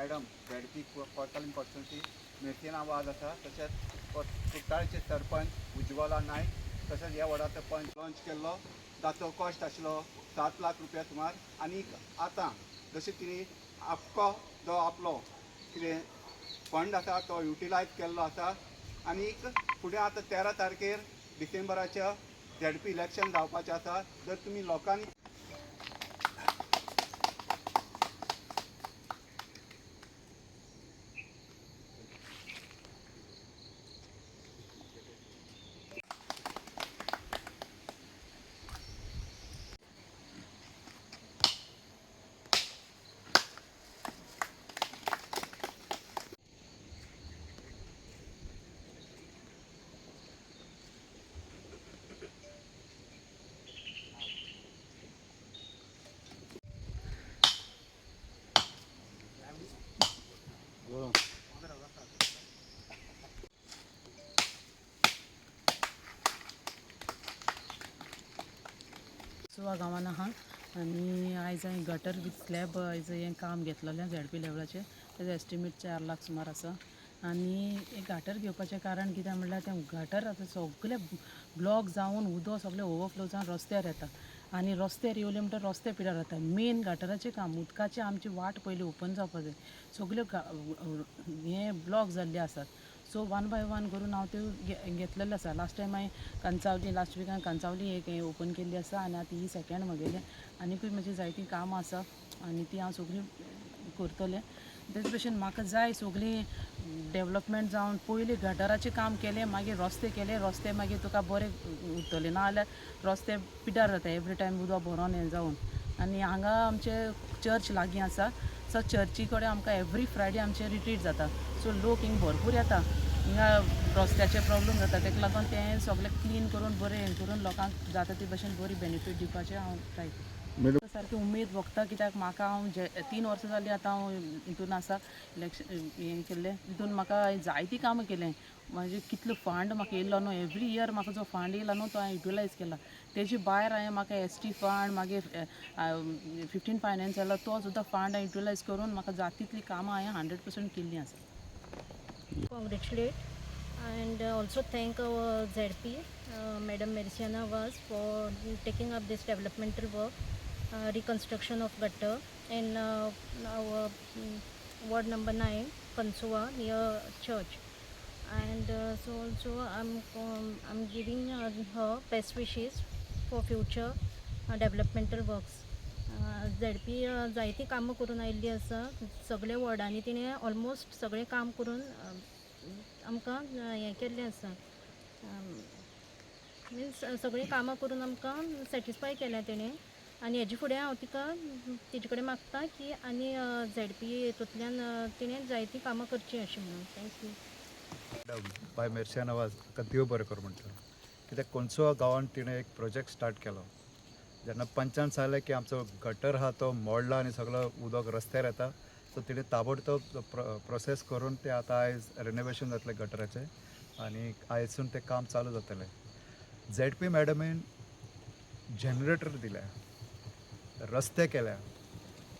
Madam ZP Cortalim constituency मेर्सेना वाज आसा, तशेंच कुट्टाळचे सरपंच उज्वला नायक, तशेंच ह्या वॉर्डाचो पंच लॉन्च केल्लो, ताचो कॉस्ट आशिल्लो 7 लाख रुपया सुमार. आनी आतां जशें कितें आख्खो जो आपलो कितें फंड आसा तो युटिलायज केल्लो आसा. आनीक फुडें आतां 13 तारखेर डिसेंबराच्या झेडपी इलेक्शन जावपाचें आसा. जर तुमी लोकांनी सुवा गांवान आहा आनी आयज हांवें गटर विथ स्लॅब आयज हें काम घेतलेलें झेडपी लेवलाचें. तेजो एस्टिमेट 4 लाख सुमार आसा. आनी एक गटर घेवपाचें कारण कितें म्हणल्यार तें गटर आतां सगळे ब्लॉक जावन उदक सगळें ओवरफ्लो जावन रस्त्यार येता आनी रस्त्यार येवले म्हणटा रस्ते पिड्यार जाता. मेन गटराचें काम उदकाची आमची वाट पयली ओपन जावपा जाय. सगल्यो हें ब्लॉक जाल्ले आसात. सो वन बाय वन करून हांव त्यो घेतलेले आसा. लास्ट टायम हांवें कांचावली लास्ट विकान कांचावली एक ओपन केल्ली आसा आनी आतां ही सेकेंड म्हगेलें. आनीकूय म्हजी जायतीं कामां आसा आनी ती हांव सगळीं करतलें. तेच भशेन म्हाका जाय सगळीं डेवलपमेंट जावन पयलीं गटराचें काम केलें, मागीर रस्ते मागीर तुका बरें उरतले. ना जाल्यार रस्ते पिड्यार जाता एवरी टायम उदक भरोन हें जावन. आनी हांगा आमचे चर्च लागीं आसा. सो चर्ची कडेन आमकां एवरी फ्रायडे आमचे रिट्रीट जाता. सो लोक हिंग भरपूर येता. हिंगा रस्त्याचे प्रॉब्लेम जाता, ताका लागून तें सगळें क्लीन करून बरें हें करून लोकांक जाता ते भशेन बरी बेनिफीट दिवपाचें हांव ट्राय करतां. सारकी उमेद भोगता, कित्याक म्हाका हांव 3 वर्सां जालीं आतां हांव हितून आसा इलेक्शन हें केल्लें. हितून म्हाका जायतीं कामां केलें. म्हणजे कितलो फंड म्हाका येयल्लो न्हू, एवरी इयर म्हाका जो फंड येयला न्हू तो हांवें युटिलायज केला. तेजे भायर हांवें म्हाका ST फंड मागीर 15 फायनान्स जालो तो सुद्दां फंड हांवें युटिलायज करून म्हाका जाता तितलीं कामां हांवें 100% केल्लीं आसा. Congratulate and also thank our ZP, Madam Merciana was for taking up this developmental work, reconstruction of gutter in our ward number 9, Kansua near church. And so also I'm giving her best wishes for future developmental works. ZP जायतीं कामां करून आयिल्ली आसा. सगळे वॉर्डांनी तिणें almost सगळें काम करून आमकां हें केल्लें आसा. मिन्स सगळीं कामां करून आमकां सॅटिस्फाय केल्या तेणें. आनी हेजे फुडें हांव तिजे कडेन मागतां की आनी ZP हितूंतल्यान तिणें जायतीं कामां करचीं अशें म्हणून. थँक्यू. मॅडम बाय मेर्सियाना वाज ताका देव बरें कर म्हणटा. कित्याक कोणसुवा गांवांत तिणें एक प्रोजेक्ट स्टार्ट केलो. जेन्ना पंचान सांगलें की आमचो गटर आहा तो मोडला आनी सगळो उदक रस्त्यार येता, सो तिणें ताबडतोब प्रोसेस करून ते आतां आयज रेनोवेशन जातलें गटराचें आनी आयजसून तें काम चालू जातलें. ZP मॅडमीन जनरेटर दिल्या, रस्ते केल्या,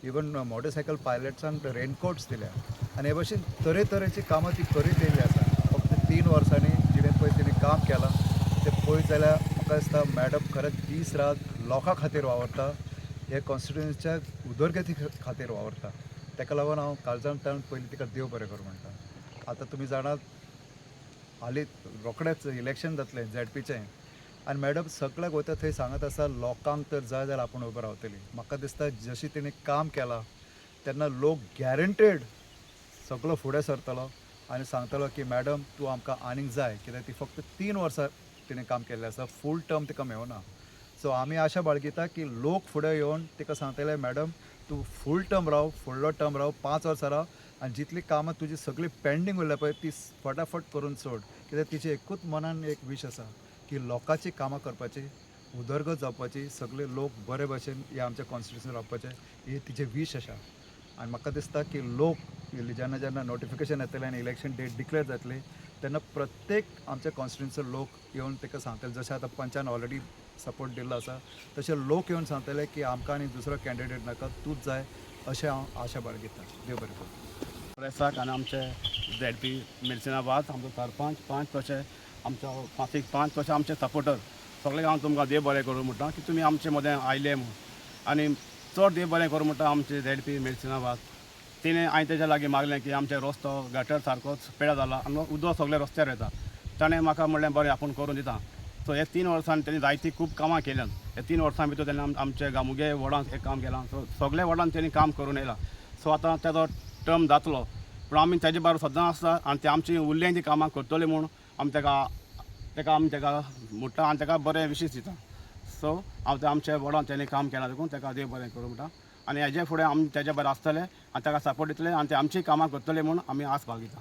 इवन मोटरसायकल पायलट्सांक रेनकोट्स दिल्या आनी हे भशेन तरेतरेची कामां ती करीत येयल्ली आसा. फक्त 3 वर्सांनी जिणें पळय तिणें काम केलां तें पळयत जाल्यार म्हाका दिसता मॅडम खरेंच दीस रात लोकां खातीर वावरता, हे कॉन्स्टिट्युन्सीच्या उदरगती खातीर वावरता. ताका लागून हांव काळजांतल्यान पयलीं तिका देव बरें कर म्हणटा. आतां तुमी जाणात हालींच रोखडेंच इलेक्शन जातलें ZPचें आनी मॅडम सगळ्याक वयता थंय सांगत आसा लोकांक तर जाय जाल्यार आपूण उबें रावतली. म्हाका दिसता जशी तिणें काम केलां तेन्ना लोक गॅरंटेड सगळो फुडें सरतलो आनी सांगतलो की मॅडम तूं आमकां आनीक जाय, कित्याक ती फक्त 3 वर्सां तिणें काम केल्लें आसा, फूल टर्म तिका मेळना. सो आमी आशा बाळगिता की लोक फुडें येवन तिका सांगतले मॅडम तूं फूल टर्म राव, फुडलो टर्म राव, 5 वर्सां राव आनी जितलीं कामां तुजी सगळीं पेंडींग उरल्या पळय ती फटाफट करून सोड. कित्याक तिची एकूच मनान एक वीश आसा की लोकांची कामां करपाची, उदरगत जावपाची, सगळे लोक बरे भशेन ह्या आमच्या कॉन्स्टिट्युन्सीन रावपाचे ही तिची वीश आसा. आनी म्हाका दिसता की लोक जेन्ना जेन्ना नोटिफिकेशन येतलें आनी इलेक्शन डेट डिक्लेअर जातली तेन्ना प्रत्येक आमच्या कॉन्स्टिट्युन्सीचे लोक येवन ताका सांगतले, जशें आतां पंचान ऑलरेडी सपोर्ट दिल्लो आसा तशें लोक येवन सांगतले की आमकां आनी दुसरो कॅन्डिडेट नाका, तूंच जाय अशें हांव आशा बाळगितां. देव बरें करूं. प्रेसाक आनी आमचे ZP मेर्सेनावाद आमचो सरपंच पंच तशें आमचो मासीक पंच तशें आमचे सपोर्टर सगळे हांव तुमकां देव बरें करूं म्हणटा की तुमी आमचे मदें आयले म्हूण आनी चड देव बरें करूं म्हणटा आमचे ZP मेर्सेनावाद तिणें हांवें तेज्या लागीं मागलें की आमचे रस्तो गटर सारकोच पेड्या जाला आनी उदक सगळे रस्त्यार येता ताणें म्हाका म्हणलें बरें आपूण करून दिता सो हे 3 वर्सांनी तेणी जायती खूब कामां केल्यात हे 3 वर्सां भितर तेणें आमचे गामुगे वॉर्डांत एक काम केलां सो सगळे वॉर्डांत तेणी काम करून येयलां सो आतां तेजो टर्म जातलो पूण आमी तेजे बरोबर सदां आसता आनी ते आमची उरलें ती कामां करतली म्हूण आमी तेका म्हणटा आनी तेका बरें विशीस दिता सो हांव ते आमच्या वॉर्डांत तेणी काम केलां देखून तेका देव बरें करूं म्हणटा आनी हेजे फुडें आमी तेजे बरें आसतले आनी तेका सपोर्ट दितले आनी ते आमची कामां करतले म्हूण आमी आस बाळगिता